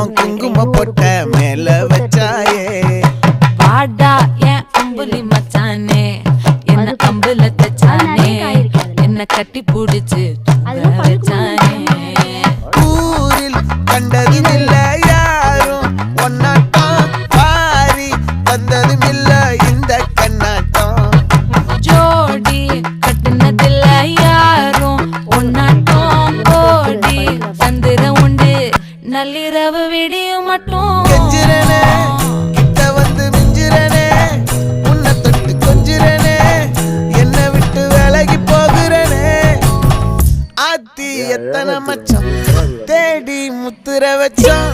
மச்சம் குங்கும போட்ட மேல வச்சாயே வாடா என் அம்புலி மச்சானே என்ன அம்புல தச்சானே என்ன கட்டி புடிச்சு வச்சானே ஊரில் கண்டதும் இல்ல யாரும் ஒன்னாட்டம் பாரி வந்ததும் இல்ல இந்த கண்ணாட்டம் ஜோடி கட்டுனதில்ல யாரும் ஒன்னாட்டம் கோடி சந்திர உண்டு நள்ளிரவு விடியும் மட்டும் கெஞ்சிரனே கிட்ட வந்து மிஞ்சிரனே உன்னை தொட்டு கொஞ்சிரனே என்னை விட்டு விலகி போகிறனே ஆத்தி எத்தனை மச்சம் தேடி முத்துற வச்சோம்